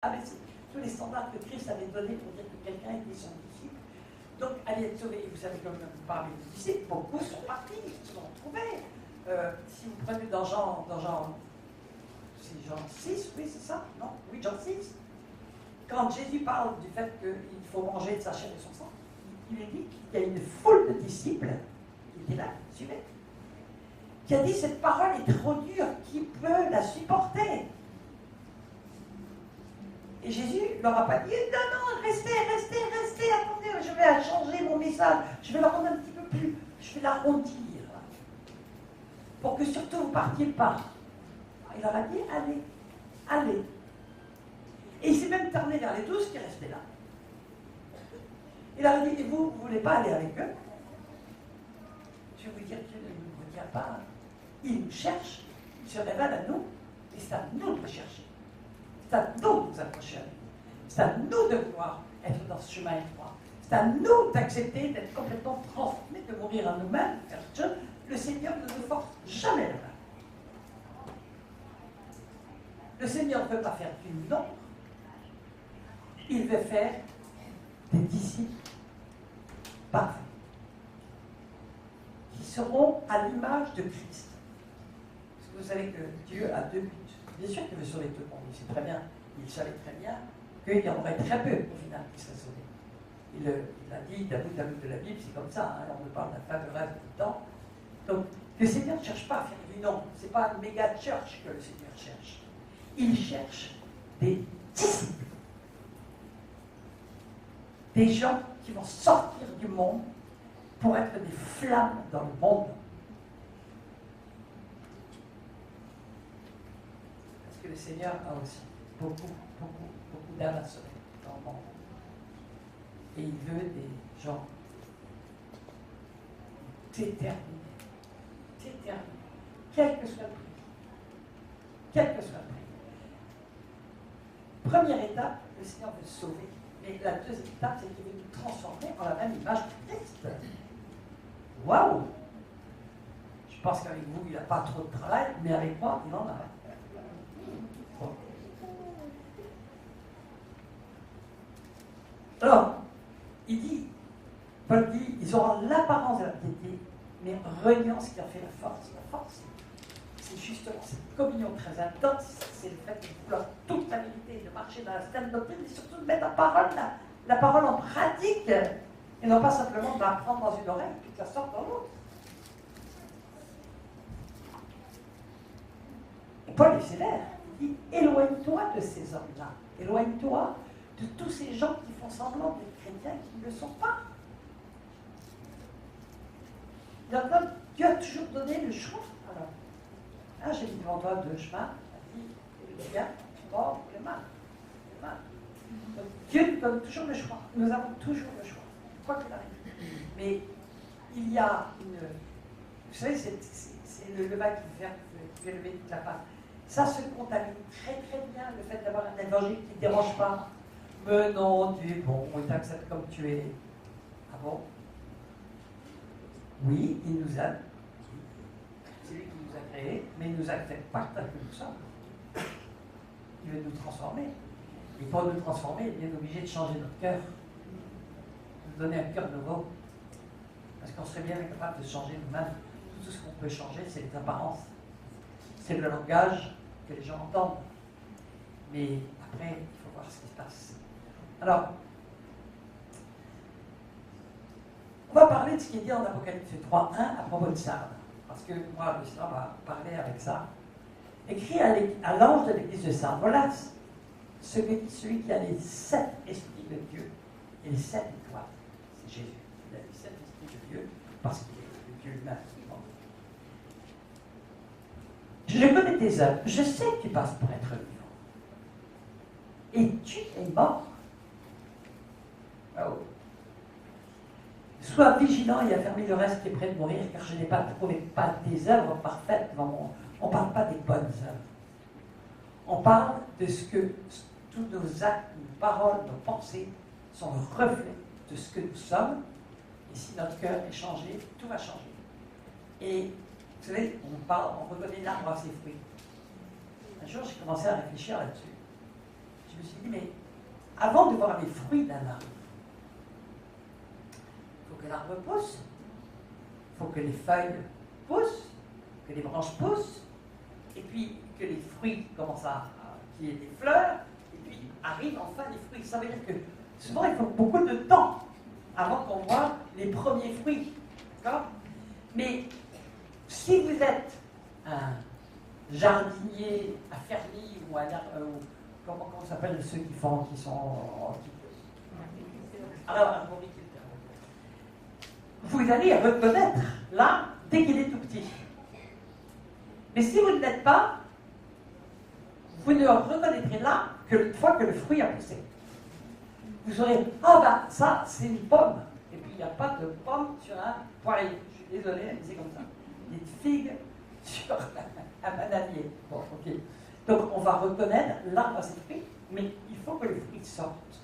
avec tous les standards que Christ avait donnés pour dire que quelqu'un était son disciple. Donc, allez être sauvé. Et vous savez, comme vous parlez de disciples, beaucoup sont partis, ils se sont retrouvés. Si vous prenez dans Jean 6, oui, c'est ça? Non? Oui, Jean 6. Quand Jésus parle du fait qu'il faut manger de sa chair et son sang, il est dit qu'il y a une foule de disciples qui étaient là, suivez, qui a dit cette parole est trop dure, qui peut la supporter? Et Jésus ne leur a pas dit non, restez, attendez, je vais changer mon message, je vais le rendre un petit peu plus, je vais l'arrondir, pour que surtout vous ne partiez pas. Il leur a dit allez. Et il s'est même tourné vers les 12 qui restaient là. Il leur a dit, et vous ne voulez pas aller avec eux? Je vais vous dire, Dieu ne nous retient pas. Il nous cherche, il se révèle à nous, et c'est à nous de le chercher. C'est à nous de nous approcher à lui. C'est à nous de vouloir être dans ce chemin étroit. C'est à nous d'accepter d'être complètement transformés, de mourir à nous-mêmes, faire autre chose. Le Seigneur ne nous force jamais là. Le Seigneur ne veut pas faire du nombre. Il veut faire des disciples parfaits, qui seront à l'image de Christ. Parce que vous savez que Dieu a deux buts. Bien sûr qu'il veut sauver tout le monde, il sait très bien, il savait très bien qu'il y en aurait très peu au final qui seraient sauvés. Il a dit, David de la Bible, c'est comme ça, hein, on me parle d'un fameux rêve tout le temps. Donc, le Seigneur ne cherche pas à faire du nombre, ce n'est pas une méga church que le Seigneur cherche. Il cherche des disciples. Des gens qui vont sortir du monde pour être des flammes dans le monde. Parce que le Seigneur a aussi beaucoup d'âmes à sauver dans le monde. Et il veut des gens déterminés. Quel que soit le prix. Première étape, le Seigneur veut sauver. Et la deuxième étape, c'est qu'il veut nous transformer en la même image de Christ. Waouh! Je pense qu'avec vous, il n'a pas trop de travail, mais avec moi, il en a. Bon. Alors, Paul dit, ils auront l'apparence de la piété, mais reniant ce qui en fait la force. La force, c'est justement cette communion très intense, c'est le fait de vouloir toute la vérité, de marcher dans la saine doctrine, et surtout de mettre la parole en pratique, et non pas simplement de la prendre dans une oreille, puis que ça sorte dans l'autre. Et Paul est sévère, il dit, éloigne-toi de ces hommes-là, éloigne-toi de tous ces gens qui font semblant d'être chrétiens qui ne le sont pas. Dieu a toujours donné le choix. Alors, là, j'ai mis devant toi deux chemins, la vie et le bien, mort ou le mal. Donc, Dieu nous donne toujours le choix. Nous avons toujours le choix, quoi qu'il arrive. Mais il y a une... Vous savez, c'est le levain qui fait lever toute la pâte. Ça se contamine très bien, le fait d'avoir un évangile qui ne dérange pas. Mais non, tu es bon, on t'accepte comme tu es. Ah bon? Oui, il nous aime. C'est lui qui nous a créés, mais il ne nous accepte pas tel que nous sommes. Il veut nous transformer. Et pour nous transformer, il est obligé de changer notre cœur. De nous donner un cœur nouveau. Parce qu'on serait bien capable de changer nous-mêmes. Tout ce qu'on peut changer, c'est les apparences. C'est le langage que les gens entendent. Mais après, il faut voir ce qui se passe. Alors, on va parler de ce qui est dit en Apocalypse 3.1 à propos de Sardes. Parce que moi, le Seigneur va parler avec ça. Écrit à l'ange de l'église de Sardes. Voilà celui qui a les 7 esprits de Dieu et les 7 étoiles. C'est Jésus. Il a les 7 esprits de Dieu parce qu'il est le Dieu humain. Je connais tes œuvres. Je sais que tu passes pour être vivant. Et tu es mort. Oh. Sois vigilant et affermis le reste qui est prêt de mourir, car je n'ai pas trouvé pas des œuvres parfaites devant moi. On ne parle pas des bonnes œuvres. On parle de ce que tous nos actes, nos paroles, nos pensées sont le reflet de ce que nous sommes. Et si notre cœur est changé, tout va changer. Et vous savez, on reconnaît l'arbre à ses fruits. Un jour, j'ai commencé à réfléchir là-dessus. Je je me suis dit, mais avant de voir les fruits d'un arbre, il faut que l'arbre pousse, il faut que les feuilles poussent, que les branches poussent, et puis que les fruits commencent qu'il y ait des fleurs, et puis arrivent enfin les fruits. Ça veut dire que souvent il faut beaucoup de temps avant qu'on voit les premiers fruits. D'accord? Mais si vous êtes un jardinier, un fermier ou comment s'appelle ceux qui sont alors arboriculteur, vous allez reconnaître là dès qu'il est tout petit. Mais si vous ne l'êtes pas, vous ne reconnaîtrez là que une fois que le fruit a poussé. Vous aurez, ah ben ça c'est une pomme, et puis il n'y a pas de pomme sur un poirier. Je suis désolé, mais c'est comme ça. Des figues sur un bananier. Bon, ok. Donc on va reconnaître l'arbre à ses fruits, mais il faut que le fruit sorte.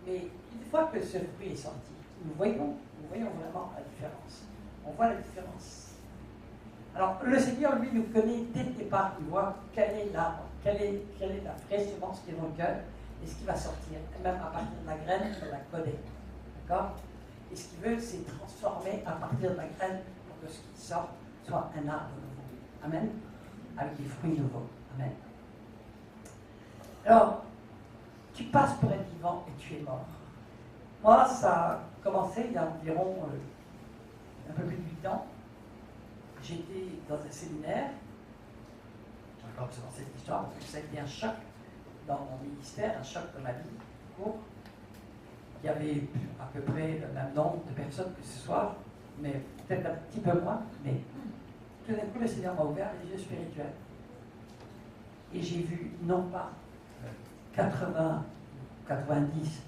Mais une fois que ce fruit est sorti, nous voyons vraiment la différence. On voit la différence. Alors le Seigneur, lui, nous connaît dès le départ. Il voit quel est l'arbre, quelle est la vraie semence qui est dans le cœur, et ce qui va sortir. Et même à partir de la graine, on la connaît. D'accord? Et ce qu'il veut, c'est transformer à partir de la graine pour que ce qui sort soit un arbre nouveau. Amen? Avec des fruits nouveaux. Amen. Alors, tu passes pour être vivant et tu es mort. Moi, ça a commencé il y a environ un peu plus de 8 ans. J'étais dans un séminaire. J'ai encore commencé cette histoire parce que ça a été un choc dans mon ministère, un choc dans ma vie court. Il y avait à peu près le même nombre de personnes que ce soir, mais peut-être un petit peu moins. Mais tout d'un coup, le Seigneur m'a ouvert les yeux spirituels. Et j'ai vu, non pas 80, 90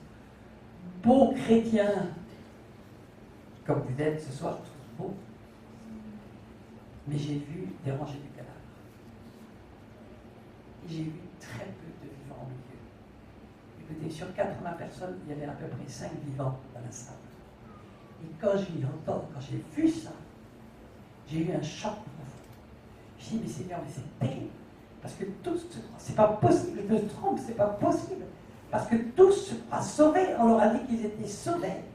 beaux chrétiens, comme vous êtes ce soir, tous beaux, mais j'ai vu des rangées de cadavres. Et j'ai vu très peu de vivants au milieu. Écoutez, sur 80 personnes, il y avait à peu près 5 vivants dans la salle. Et quand j'ai vu ça, j'ai eu un choc profond. J'ai dit, mais Seigneur, mais c'est terrible. Parce que tous, c'est pas possible, je me trompe, c'est pas possible. Parce que tous se croient sauvés. On leur a dit qu'ils étaient sauvés.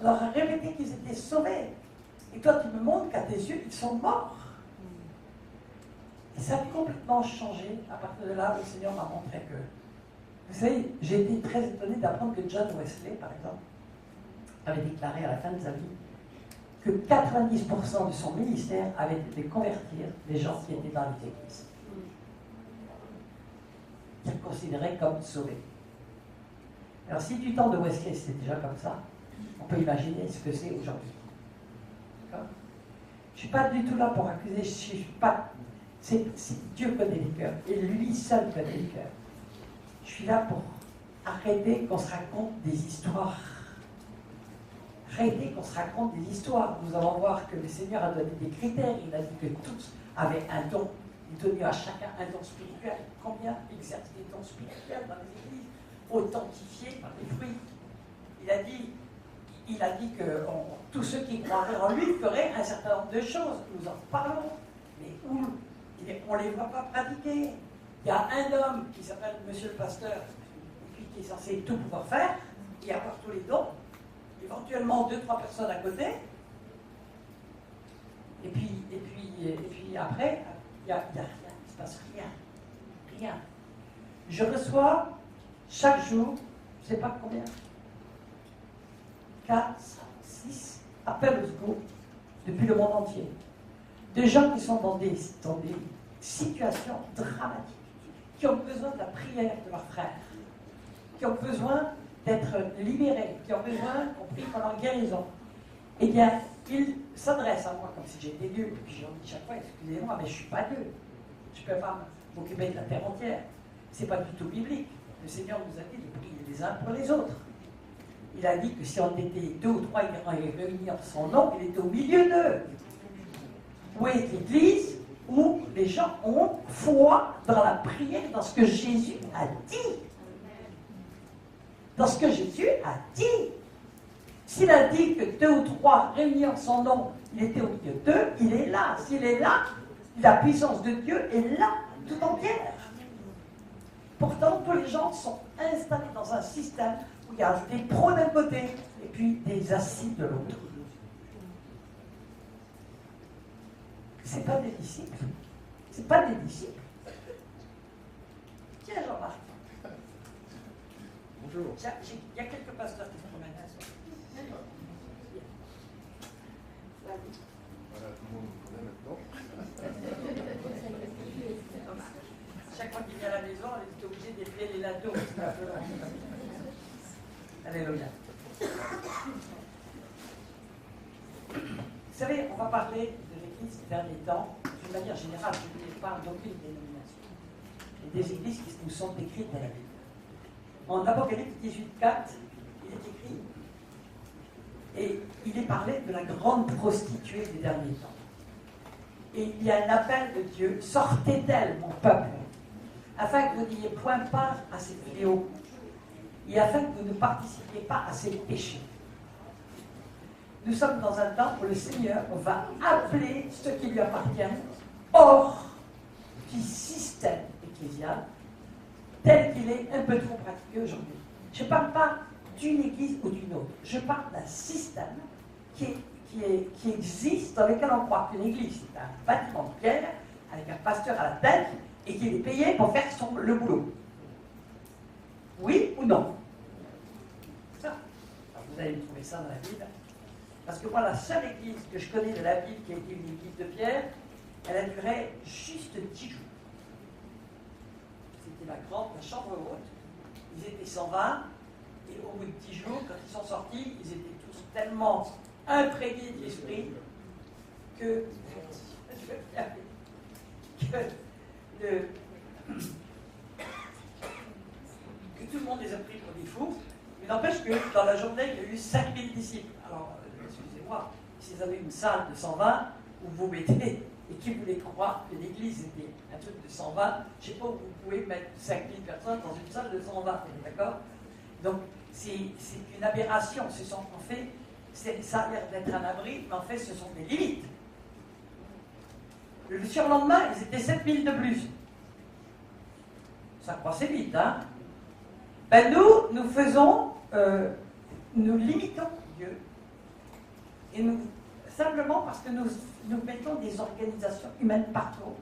On leur a répété qu'ils étaient sauvés. Et toi, tu me montres qu'à tes yeux, ils sont morts. Et ça a complètement changé. À partir de là, le Seigneur m'a montré que... Vous savez, j'ai été très étonné d'apprendre que John Wesley, par exemple, avait déclaré à la fin de sa vie que 90% de son ministère avait été de convertir les gens qui étaient dans les églises. Qu'il considérait comme sauvés. Alors si du temps de Wesley c'était déjà comme ça, on peut imaginer ce que c'est aujourd'hui. D'accord? Je ne suis pas du tout là pour accuser, je suis pas... Dieu connaît les cœurs, et lui seul connaît les cœurs. Je suis là pour arrêter qu'on se raconte des histoires. Arrêter qu'on se raconte des histoires. Nous allons voir que le Seigneur a donné des critères, il a dit que tous avaient un don. Il donne à chacun un don spirituel. Combien exercent des dons spirituels dans les églises? Authentifiés par les fruits. Il a dit que tous ceux qui croiraient en lui feraient un certain nombre de choses. Nous en parlons. Mais où? On ne les voit pas pratiquer. Il y a un homme qui s'appelle Monsieur le Pasteur, et puis qui est censé tout pouvoir faire, et avoir tous les dons. Éventuellement 2-3 personnes à côté. Et puis après, il n'y a rien, il ne se passe rien. Rien. Je reçois chaque jour, je ne sais pas combien, 4, 6 appels au secours depuis le monde entier. De gens qui sont dans des situations dramatiques, qui ont besoin de la prière de leurs frères, qui ont besoin d'être libérés, qui ont besoin qu'on prie pour leur guérison. Eh bien, ils s'adressent à moi comme si j'étais Dieu. Et puis je leur dis chaque fois, excusez-moi, mais je ne suis pas Dieu. Je ne peux pas m'occuper de la terre entière. Ce n'est pas du tout biblique. Le Seigneur nous a dit de prier les uns pour les autres. Il a dit que si on était 2 ou 3 réunis en son nom, il était au milieu d'eux. Où est l'Église où les gens ont foi dans la prière, dans ce que Jésus a dit. Dans ce que Jésus a dit. S'il a dit que 2 ou 3 réunis en son nom, il était au milieu d'eux, il est là. S'il est là, la puissance de Dieu est là, tout entière. Pourtant, tous les gens sont installés dans un système où il y a des pros d'un côté et puis des assis de l'autre. C'est pas des disciples. C'est pas des disciples. Tiens, Jean-Marc. Bonjour. Tiens, il y a quelques pasteurs qui se promènent. Voilà, tout le monde me connaît maintenant. Chaque fois qu'il vient à la maison, on est obligé d'élever les lados. C'est un peu long. Alléluia. Vous savez, on va parler de l'Église ces derniers temps. D'une manière générale, je ne parle d'aucune dénomination. Et des églises qui nous sont décrites dans la Bible. En Apocalypse 18:4, il est écrit, et il est parlé de la grande prostituée des derniers temps. Et il y a un appel de Dieu, sortez d'elle, mon peuple, afin que vous n'ayez point part à ces fléaux, et afin que vous ne participiez pas à ces péchés. Nous sommes dans un temps où le Seigneur va appeler ceux qui lui appartiennent hors du système ecclésial tel qu'il est un peu trop pratiqué aujourd'hui. Je ne parle pas d'une église ou d'une autre. Je parle d'un système qui existe, dans lequel on croit qu'une église, c'est un bâtiment de pierre avec un pasteur à la tête et qu'il est payé pour faire le boulot. Oui ou non? Ça. Alors vous allez trouver ça dans la Bible. Parce que moi, la seule église que je connais de la Bible qui a été une église de pierre, elle a duré juste 10 jours. C'était la chambre haute. Ils étaient 120. Et au bout de 10 jours, quand ils sont sortis, ils étaient tous tellement imprégnés de l'esprit que tout le monde les a pris pour des fous. Mais n'empêche que dans la journée, il y a eu 5000 disciples. Alors, excusez-moi, si vous avez une salle de 120 où vous mettez, et qui voulait croire que l'église était un truc de 120, je ne sais pas où vous pouvez mettre 5000 personnes dans une salle de 120, d'accord? Donc, c'est une aberration. En fait, ça a l'air d'être un abri, mais en fait, ce sont des limites. Le surlendemain, ils étaient 7000 de plus. Ça croissait vite, hein? Ben nous faisons, nous limitons Dieu. Et simplement parce que nous mettons des organisations humaines partout,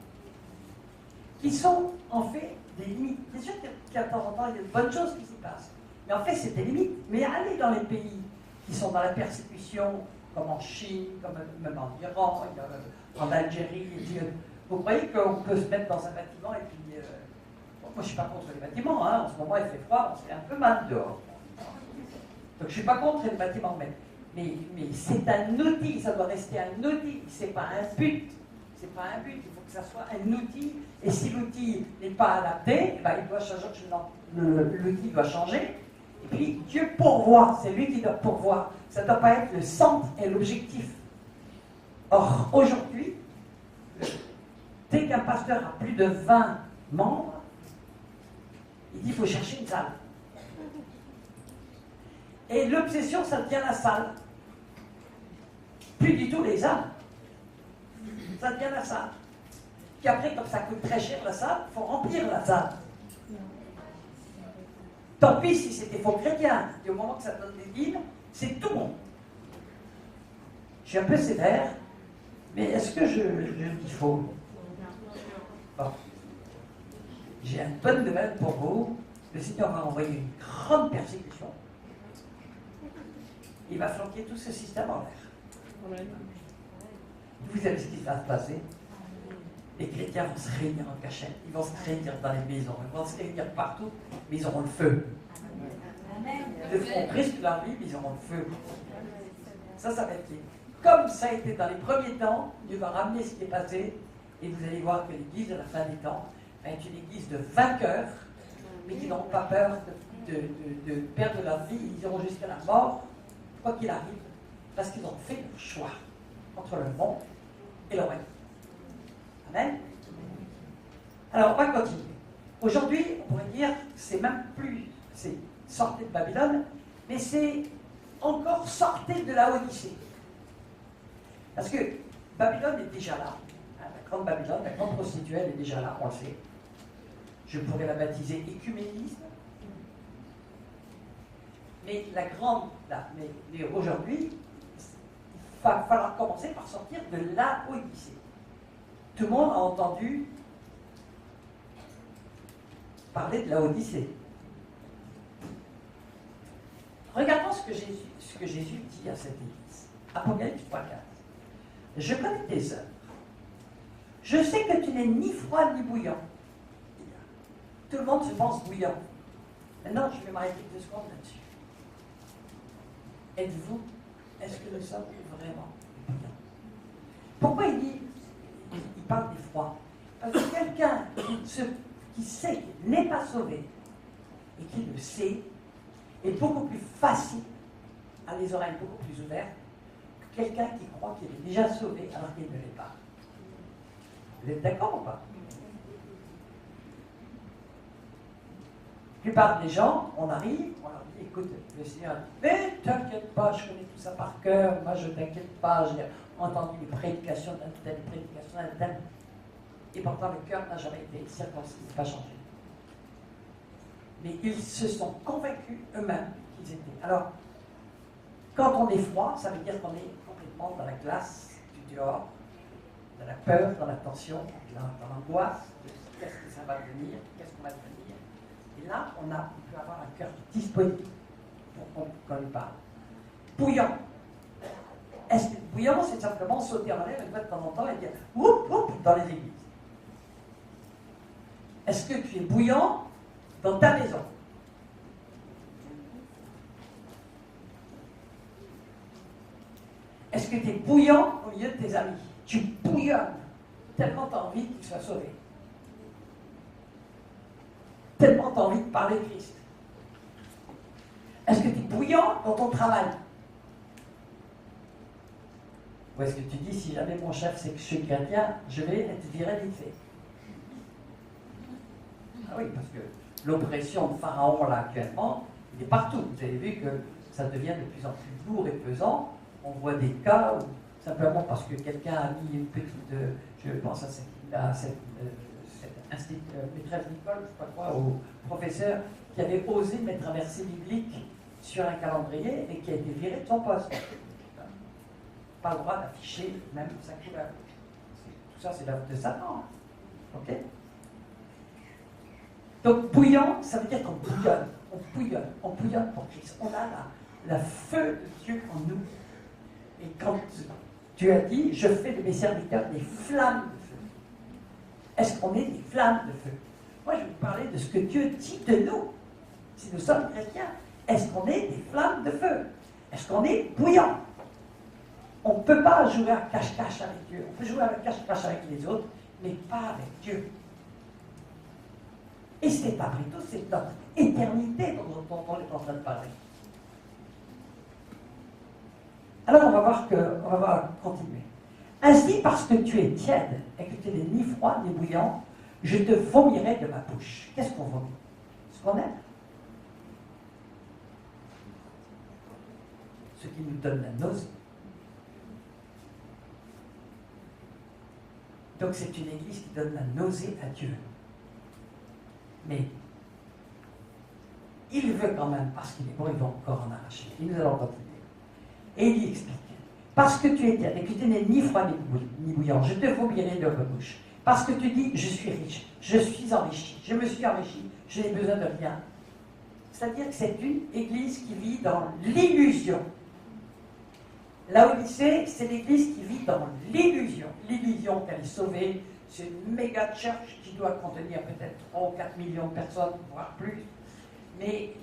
qui sont en fait des limites. C'est sûr qu'à temps en temps, il y a de bonnes choses qui s'y passent. Mais en fait, c'est des limites. Mais allez dans les pays qui sont dans la persécution, comme en Chine, comme même en Iran, en Algérie, vous croyez qu'on peut se mettre dans un bâtiment et puis... moi, je ne suis pas contre les bâtiments. Hein. En ce moment, il fait froid, on se fait un peu mal dehors. Donc, je ne suis pas contre les bâtiments, mais c'est un outil, ça doit rester un outil. Ce n'est pas un but. C'est pas un but, il faut que ça soit un outil. Et si l'outil n'est pas adapté, ben, il doit changer. L'outil doit changer. Et puis, Dieu pourvoit, c'est lui qui doit pourvoir. Ça ne doit pas être le centre et l'objectif. Or, aujourd'hui, dès qu'un pasteur a plus de 20 membres, il dit qu'il faut chercher une salle. Et l'obsession, ça devient la salle. Plus du tout les âmes. Ça devient la salle. Puis après, comme ça coûte très cher la salle, il faut remplir la salle. Tant pis si c'était faux chrétien. Et au moment que ça donne des dîmes, c'est tout bon. Je suis un peu sévère, mais est-ce que je dis faux? Bon. J'ai une bonne nouvelle pour vous. Le Seigneur va envoyer une grande persécution. Il va flanquer tout ce système en l'air. Vous savez ce qui va se passer? Les chrétiens vont se réunir en cachette. Ils vont se réunir dans les maisons. Ils vont se réunir partout, mais ils auront le feu. Ils feront presque leur vie, mais ils auront le feu. Ça va être libre. Comme ça a été dans les premiers temps, Dieu va ramener ce qui est passé, et vous allez voir que l'Église de la fin des temps est une Église de vainqueurs, mais qui n'auront pas peur de perdre leur vie. Ils iront jusqu'à la mort, quoi qu'il arrive, parce qu'ils ont fait leur choix entre le monde et le royaume. Amen. Alors, on va continuer. Aujourd'hui, on pourrait dire, c'est même plus, c'est sortez de Babylone, mais c'est encore sortez de la Odyssée. Parce que Babylone est déjà là. La grande Babylone, la grande prostituée, elle est déjà là, on le sait. Je pourrais la baptiser écuménisme, Mais mais aujourd'hui, il va falloir commencer par sortir de la Odyssée. Tout le monde a entendu parler de la Odyssée. Regardons ce que Jésus dit à cette église. Apocalypse 3:15. Je connais tes œuvres. Je sais que tu n'es ni froid ni bouillant. Tout le monde se pense bouillant. Maintenant, je vais m'arrêter 2 secondes là-dessus. Est-ce que nous sommes vraiment bouillants? Pourquoi il parle des froids? Parce que quelqu'un qui sait qu'il n'est pas sauvé et qui le sait est beaucoup plus facile, a les oreilles beaucoup plus ouvertes, que quelqu'un qui croit qu'il est déjà sauvé alors qu'il ne l'est pas. Vous êtes d'accord ou pas? La plupart des gens, on arrive, on leur dit, écoute, le Seigneur dit, mais t'inquiète pas, je connais tout ça par cœur, moi je t'inquiète pas, j'ai entendu les prédications d'un tel, les prédications d'un tel. Et pourtant le cœur n'a jamais été circoncis, il n'a pas changé. Mais ils se sont convaincus eux-mêmes qu'ils étaient. Alors, quand on est froid, ça veut dire qu'on est complètement dans la glace du dehors, dans la peur, dans la tension, dans l'angoisse, de qu'est-ce que ça va devenir, qu'est-ce qu'on va devenir. Et là, on peut avoir un cœur disponible pour qu'on lui parle. Bouillant. Est-ce que bouillant, c'est simplement sauter en l'air une fois de temps en temps et dire oup, oup dans les églises? Est-ce que tu es bouillant dans ta maison? Est-ce que tu es bouillant au milieu de tes amis? Tu bouillonnes tellement tu as envie qu'ils soient sauvés. Tellement tu as envie de parler de Christ. Est-ce que tu es bouillant dans ton travail? Ou est-ce que tu dis, si jamais mon chef sait que je suis chrétien, je vais être viré vite fait? Ah oui, parce que l'oppression de Pharaon, là, actuellement, il est partout. Vous avez vu que ça devient de plus en plus lourd et pesant. On voit des cas où, simplement parce que quelqu'un a mis une petite, je pense à cette maîtresse d'école, je ne sais pas quoi, au professeur, qui avait osé mettre un verset biblique sur un calendrier et qui a été viré de son poste. Pas le droit d'afficher même sa couleur. Tout ça, c'est l'œuvre de Satan. Ok? Donc, bouillant, ça veut dire qu'on bouillonne. On bouillonne pour Christ. On a la feu de Dieu en nous. Et quand Dieu a dit, je fais de mes serviteurs des flammes de feu. Est-ce qu'on est des flammes de feu? Moi, je vais vous parler de ce que Dieu dit de nous. Si nous sommes chrétiens, est-ce qu'on est des flammes de feu? Est-ce qu'on est bouillant? On ne peut pas jouer à cache-cache avec Dieu. On peut jouer à cache-cache avec les autres, mais pas avec Dieu. Et c'est après tout, c'est notre éternité dont on est en train de parler. Alors on va continuer. Ainsi, parce que tu es tiède et que tu n'es ni froid ni bouillant, je te vomirai de ma bouche. Qu'est-ce qu'on vomit? Ce qu'on aime. Ce qui nous donne la nausée. Donc c'est une église qui donne la nausée à Dieu. Mais il veut quand même, parce qu'il est bon, il va encore en arracher. Et nous allons continuer. Et il explique. Parce que tu es tiède et que tu n'es ni froid ni bouillant, je te vomirai de ma bouche. Parce que tu dis, je suis riche, je suis enrichi, je me suis enrichi, je n'ai besoin de rien. C'est-à-dire que c'est une église qui vit dans l'illusion. La Odyssée, c'est l'église qui vit dans l'illusion. L'illusion qu'elle est sauvée, c'est une méga church qui doit contenir peut-être 3 ou 4 millions de personnes, voire plus, mais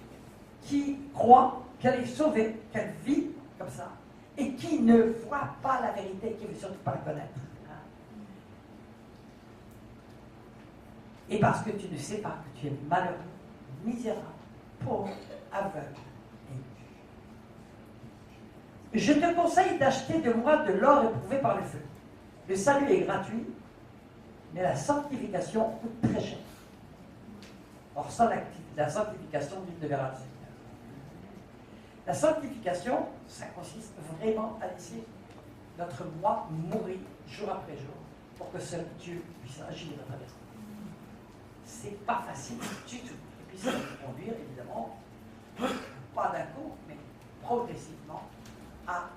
qui croit qu'elle est sauvée, qu'elle vit comme ça, et qui ne voit pas la vérité, qui ne veut surtout pas la connaître. Et parce que tu ne sais pas que tu es malheureux, misérable, pauvre, aveugle et nu. Je te conseille d'acheter de moi de l'or éprouvé par le feu. Le salut est gratuit, mais la sanctification coûte très cher. Or, sans la sanctification, nul ne verra le Seigneur. La sanctification, ça consiste vraiment à laisser notre moi mourir jour après jour pour que seul Dieu puisse agir dans notre vie. C'est pas facile du tout. Et puis ça va nous conduire, évidemment, pas d'un coup, progressivement à...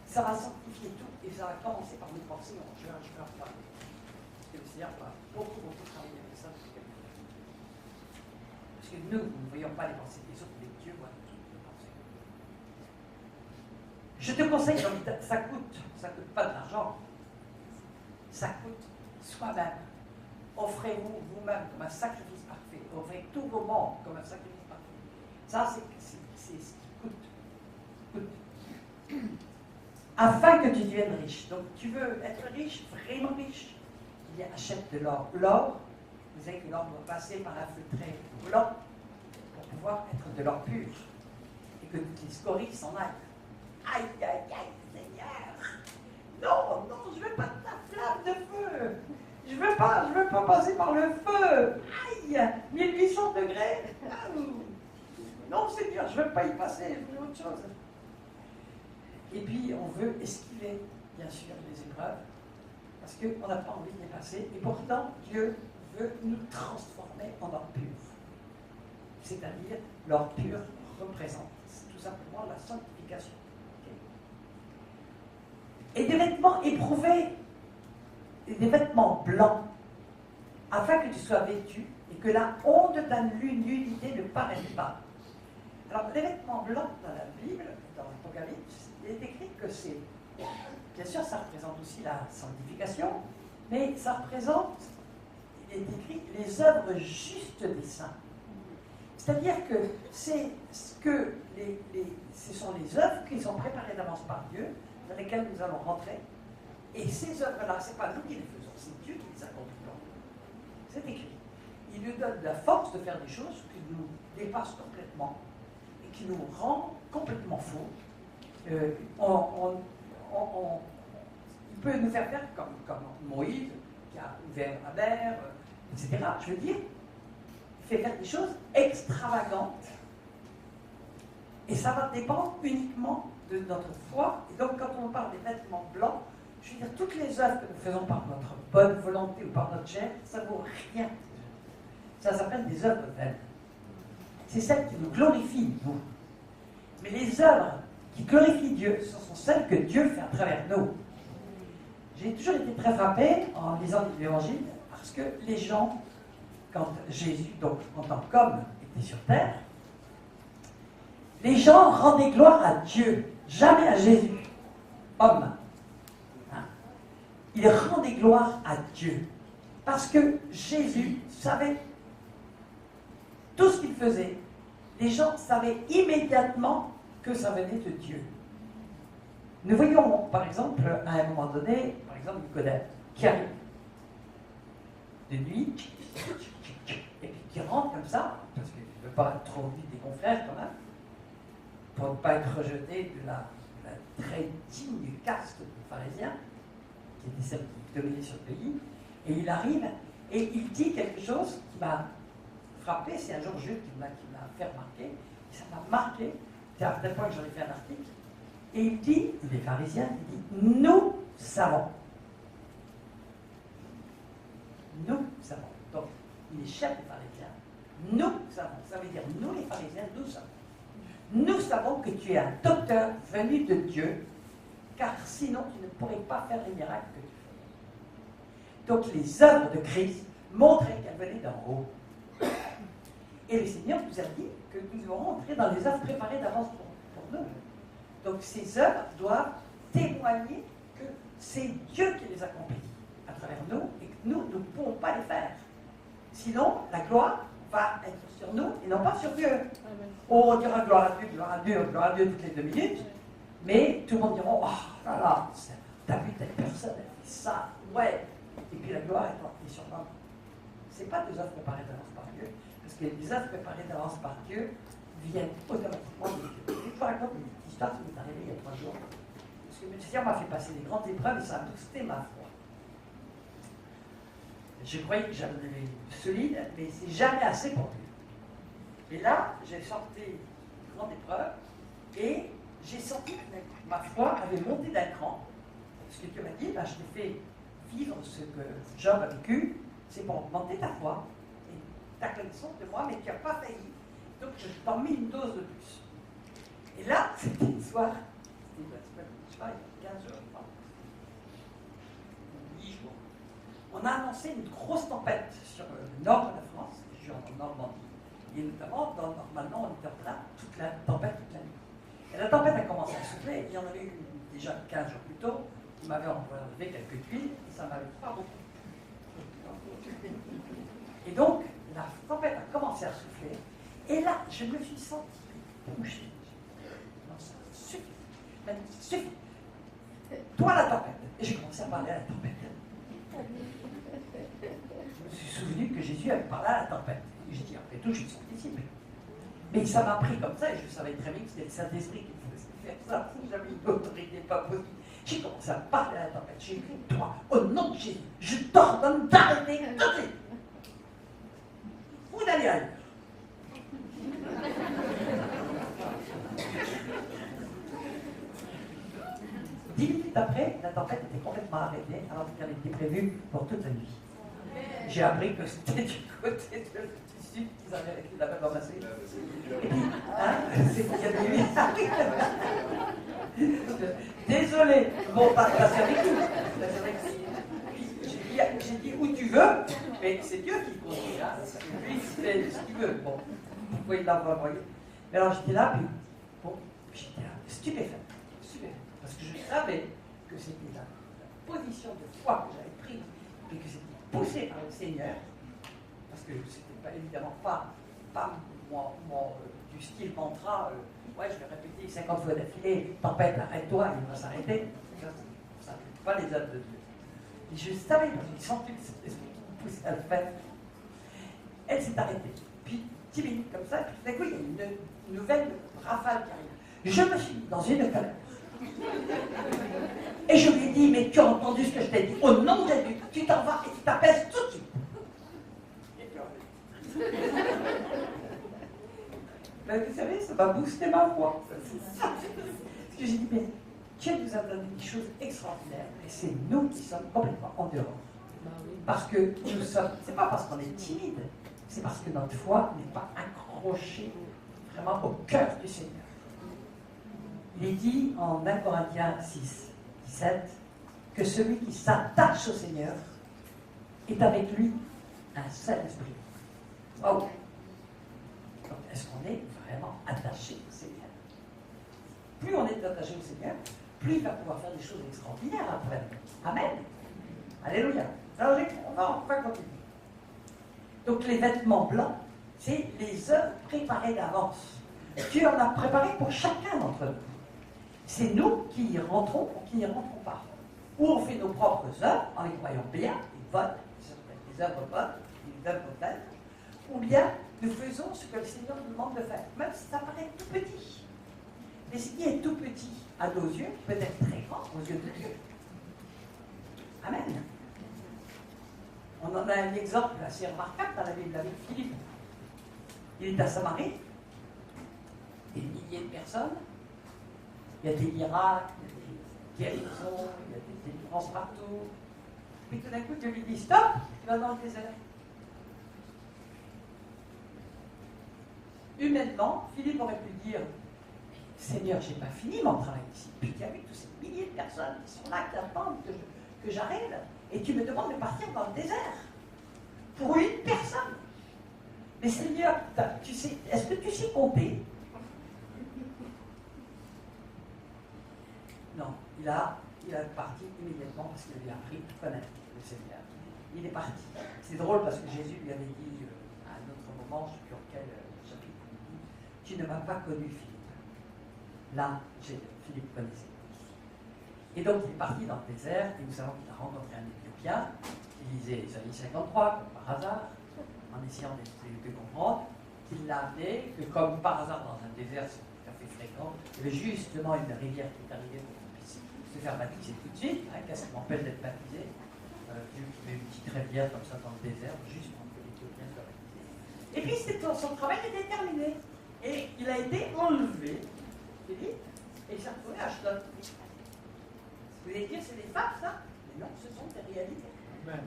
Ça va sanctifier tout et ça va commencer par nos pensées. Je vais en parler. Parce que le Seigneur va beaucoup travailler avec ça. Parce que nous ne voyons pas les pensées des autres, mais Dieu voit toutes les pensées. Je te conseille, ça coûte pas de l'argent, ça coûte soi-même. Offrez-vous vous-même comme un sacrifice parfait. Offrez tous vos membres comme un sacrifice parfait. Ça, c'est ce qui coûte. Afin que tu deviennes riche. Donc, tu veux être riche, vraiment riche, il achète de l'or. L'or, vous savez que l'or doit passer par un feu très blanc pour pouvoir être de l'or pur. Et que toutes les scories s'en aillent. Aïe, aïe, aïe, Seigneur! Non, non, je ne veux pas de ta flamme de feu! Je veux pas passer par le feu! Aïe! 1800 degrés! Non, Seigneur, je ne veux pas y passer, je veux autre chose. Et puis, on veut esquiver, bien sûr, les épreuves, parce qu'on n'a pas envie de les passer. Et pourtant, Dieu veut nous transformer en or pur. C'est-à-dire, l'or pur représente tout simplement la sanctification. Et des vêtements éprouvés, et des vêtements blancs, afin que tu sois vêtu et que la honte de ta nudité ne paraisse pas. Alors, les vêtements blancs dans la Bible, dans l'Apocalypse, il est écrit que c'est, bien sûr, ça représente aussi la sanctification, mais ça représente, il est écrit, les œuvres justes des saints. C'est-à-dire que c'est ce que ce sont les œuvres qui sont préparées d'avance par Dieu, dans lesquelles nous allons rentrer. Et ces œuvres-là, ce n'est pas nous qui les faisons, c'est Dieu qui les accomplit. C'est écrit. Il nous donne la force de faire des choses qui nous dépassent complètement et qui nous rend complètement faux. Il peut nous faire faire comme Moïse, qui a ouvert la mer, etc. Je veux dire, il fait faire des choses extravagantes. Et ça va dépendre uniquement de notre foi. Et donc, quand on parle des vêtements blancs, je veux dire, toutes les œuvres que nous faisons par notre bonne volonté ou par notre chair, ça ne vaut rien. Ça s'appelle des œuvres vaines. C'est celles qui nous glorifient, nous. Mais les œuvres qui glorifient Dieu, ce sont celles que Dieu fait à travers nous. J'ai toujours été très frappé en lisant l'Évangile, parce que les gens, quand Jésus, donc en tant qu'homme, était sur terre, les gens rendaient gloire à Dieu, jamais à Jésus, homme. Ils rendaient gloire à Dieu, parce que Jésus savait tout ce qu'il faisait. Les gens savaient immédiatement que ça venait de Dieu. Nous voyons, par exemple, à un moment donné, par exemple, Nicodème, qui arrive de nuit, et puis qui rentre comme ça, parce qu'il ne veut pas être trop vite des confrères quand même, pour ne pas être rejeté de la très digne caste des pharisiens, qui était celle qui dominait sur le pays, et il arrive, et il dit quelque chose qui m'a frappé, c'est un jour Jules qui m'a fait remarquer, et ça m'a marqué, c'est à tel point que j'en ai fait un article, et il dit, les pharisiens, il dit, nous savons. Nous savons. Donc, il est chef des pharisiens, nous savons. Ça veut dire, nous les pharisiens, nous savons. Nous savons que tu es un docteur venu de Dieu, car sinon tu ne pourrais pas faire les miracles que tu fais. Donc les œuvres de Christ montraient qu'elles venaient d'en haut. Et le Seigneur nous a dit que nous devons rentrer dans les œuvres préparées d'avance pour nous. Donc ces œuvres doivent témoigner que c'est Dieu qui les accomplit à travers nous et que nous ne pouvons pas les faire. Sinon, la gloire va être sur nous et non pas sur Dieu. Oh, on dira gloire à Dieu, gloire à Dieu, gloire à Dieu toutes les 2 minutes, mais tout le monde dira, oh là là, t'as vu telle personne, elle fait ça, ouais, et puis la gloire est sur nous. Ce n'est pas des œuvres préparées d'avance par Dieu, parce que les œuvres préparées d'avance par Dieu viennent automatiquement de Dieu. Je vous raconte une petite histoire qui m'est arrivée il y a 3 jours, parce que le Seigneur m'a fait passer des grandes épreuves et ça a boosté ma foi. Je croyais que j'avais solide, mais c'est jamais assez pour Dieu. Et là, j'ai sorti une grande épreuve et j'ai senti que ma foi avait monté d'un cran. Ce que Dieu m'a dit, ben, je t'ai fait vivre ce que Job a vécu, c'est pour augmenter ta foi et ta connaissance de moi, mais tu n'as pas failli. Donc je t'en mets une dose de plus. Et là, c'était soir, c'était la semaine, je sais pas, il y a 15 jours, je crois, 10 jours, on a annoncé une grosse tempête sur le nord de la France, en Normandie. Et notamment, normalement, on était en plein toute la tempête toute la nuit. Et la tempête a commencé à souffler, il y en avait eu déjà 15 jours plus tôt, qui m'avait enlevé quelques tuiles, et ça m'avait pas beaucoup. Et donc, la tempête a commencé à souffler, et là, je me suis sentie bouger. Non, ça suffit. Maintenant, ça suffit. Toi, la tempête. Et j'ai commencé à parler à la tempête. Je me suis souvenu que Jésus avait parlé à la tempête. Et j'ai dit, après tout, je suis son disciple. Mais ça m'a pris comme ça, et je savais très bien que c'était le Saint-Esprit qui faisait faire ça. J'avais une autorité pas possible. J'ai commencé à parler à la tempête. J'ai dit, toi, au nom de Jésus, je t'ordonne d'arrêter tout de suite. Vous n'allez ailleurs. 10 minutes après, la tempête était complètement arrêtée, alors qu'elle était prévue pour toute la nuit. J'ai appris que c'était du côté du sud qu'ils avaient ramassé. Et puis, c'est qu'il y a des... Désolé, bon, là, c'est avec nous. J'ai dit où tu veux, mais c'est Dieu qui conduit. Hein. Lui, c'est ce qu'il veut. Bon, pourquoi il l'a envoyé? Mais alors j'étais là, puis bon, j'étais là, stupéfait. Parce que je savais que c'était la position de foi que j'avais prise, et que c'était poussé par le Seigneur, parce que c'était pas, évidemment pas du style mantra, ouais, je vais répéter 50 fois d'affilée, tempête, arrête-toi, il va s'arrêter. Ça ne pas les œuvres de Dieu. Et je savais, j'ai senti l'esprit qui me poussait à le faire. Elle s'est arrêtée. Puis, 10 minutes comme ça, puis tout d'un coup, il y a une nouvelle rafale qui arrive. Je me suis mis dans une colère. Et je lui ai dit, mais tu as entendu ce que je t'ai dit? Au nom de Jésus, tu t'en vas et tu t'apaises tout de suite. Ben, vous savez, ça va booster ma voix. Parce que j'ai dit, mais Dieu nous a donné des choses extraordinaires, et c'est nous qui sommes complètement en dehors. Parce que nous sommes, c'est pas parce qu'on est timide, c'est parce que notre foi n'est pas accrochée vraiment au cœur du Seigneur. Il est dit en 1 Corinthiens 6, 17, que celui qui s'attache au Seigneur est avec lui un seul esprit. Wow. Donc, est-ce qu'on est vraiment attaché au Seigneur? Plus on est attaché au Seigneur, plus il va pouvoir faire des choses extraordinaires après. Amen. Alléluia. Alors, on va continuer. Donc, les vêtements blancs, c'est les œuvres préparées d'avance. Dieu en a préparé pour chacun d'entre nous. C'est nous qui y rentrons ou qui n'y rentrons pas. Ou on fait nos propres œuvres en les croyant bien, et bonnes, des œuvres bonnes, des œuvres bonnes, ou bien nous faisons ce que le Seigneur nous demande de faire, même si ça paraît tout petit. Mais ce qui est tout petit à nos yeux peut être très grand aux yeux de Dieu. Amen. On en a un exemple assez remarquable dans la Bible avec Philippe. Il est à Samarie, des milliers de personnes. Il y a des miracles, il y a des guérisons, il y a des délivrances partout. Puis tout d'un coup, Dieu lui dit stop, tu vas dans le désert. Humainement, Philippe aurait pu dire Seigneur, je n'ai pas fini mon travail ici. Puis il y a eu tous ces milliers de personnes qui sont là, qui attendent que j'arrive, et tu me demandes de partir dans le désert. Pour une personne. Mais Seigneur, tu sais, est-ce que tu sais compter? Non, il est parti immédiatement parce qu'il avait appris à connaître le Seigneur. Il est parti. C'est drôle parce que Jésus lui avait dit à un autre moment, je ne sais plus auquel chapitre, il dit, tu ne m'as pas connu, Philippe. Là, Philippe connaissait. Et donc il est parti dans le désert, et nous savons qu'il a rencontré un Éthiopien qui lisait Isaïe 53, comme par hasard, en essayant de comprendre, qu'il l'a amené, que comme par hasard dans un désert, c'est tout à fait fréquent, il y avait justement une rivière qui est arrivée pour qu'on puisse se faire baptiser tout de suite. Hein, qu'est-ce qui m'empêche d'être baptisé? Dieu qui met une petite rivière comme ça dans le désert, juste pour que l'Éthiopien soit baptisé. Et puis son travail était terminé. Et il a été enlevé, et il s'est retrouvé à Ashdod. Vous allez dire, c'est des fables, ça? Mais non, ce sont des réalités. Amen.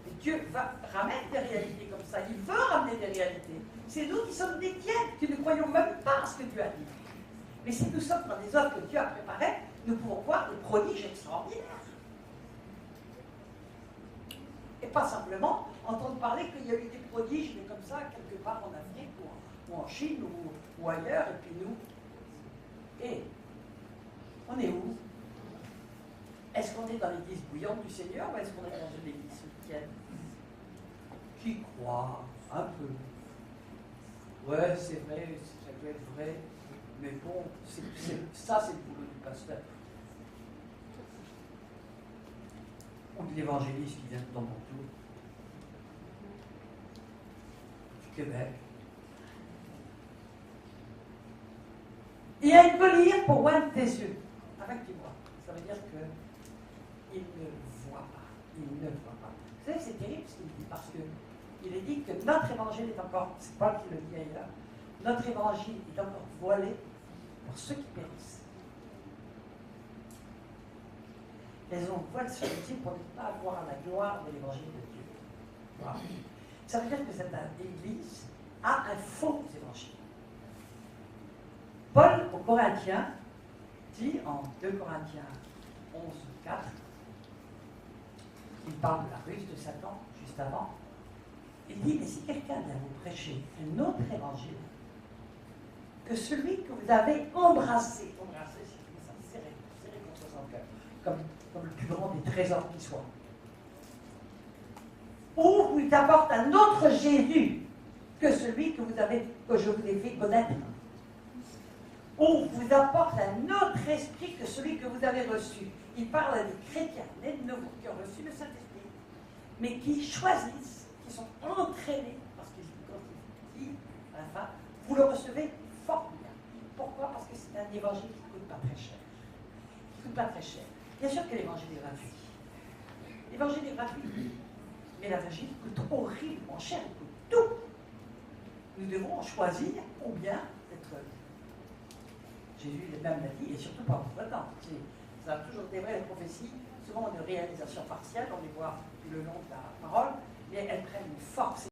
Et Dieu ramène des réalités comme ça. Il veut ramener des réalités. C'est nous qui sommes des tièdes, qui ne croyons même pas à ce que Dieu a dit. Mais si nous sommes dans des œuvres que Dieu a préparées, nous pouvons voir des prodiges extraordinaires. Et pas simplement entendre parler qu'il y a eu des prodiges, mais comme ça, quelque part en Afrique ou en Chine ou ailleurs, et puis nous. Et on est où? Est-ce qu'on est dans l'église bouillante du Seigneur ou est-ce qu'on est dans une église chrétienne qui croit un peu? Ouais, c'est vrai, ça doit être vrai, mais bon, ça c'est le boulot du pasteur. Ou de l'évangéliste qui vient de Tombouctou, du Québec. Et elle peut lire pour oindre tes yeux, avec tes voix. Ça veut dire qu'il ne voit pas. Il ne voit pas. Vous savez, c'est terrible ce qu'il dit, parce qu'il est dit que notre évangile est encore, c'est Paul qui le dit ailleurs, notre évangile est encore voilé pour ceux qui périssent. Elles ont voile sur les yeux pour ne pas avoir la gloire de l'évangile de Dieu. Voilà. Ça veut dire que cette église a un faux évangile. Paul, aux Corinthiens, dit en 2 Corinthiens 11, 4, il parle de la ruse de Satan, juste avant, il dit, mais si quelqu'un vient vous prêcher un autre évangile que celui que vous avez embrassé, c'est ça, serré contre son cœur, comme le plus grand des trésors qui soit, ou vous apporte un autre Jésus que celui que je vous ai fait connaître, ou vous apporte un autre esprit que celui que vous avez reçu. Il parle à des chrétiens, nés de nouveau, qui ont reçu le Saint-Esprit, mais qui choisissent, qui sont entraînés, parce que quand il dit à la fin, vous le recevez fort bien. Pourquoi? Parce que c'est un évangile qui ne coûte pas très cher. Qui coûte pas très cher. Bien sûr que l'évangile est gratuit. L'évangile est gratuit. Mais l'évangile coûte horriblement cher, il coûte tout. Nous devons choisir combien d'être. Jésus même l'a dit, et surtout pas en notre temps. Ça a toujours été vrai, les prophéties, souvent de réalisation partielle, on les voit tout le long de la parole, mais elles prennent une force.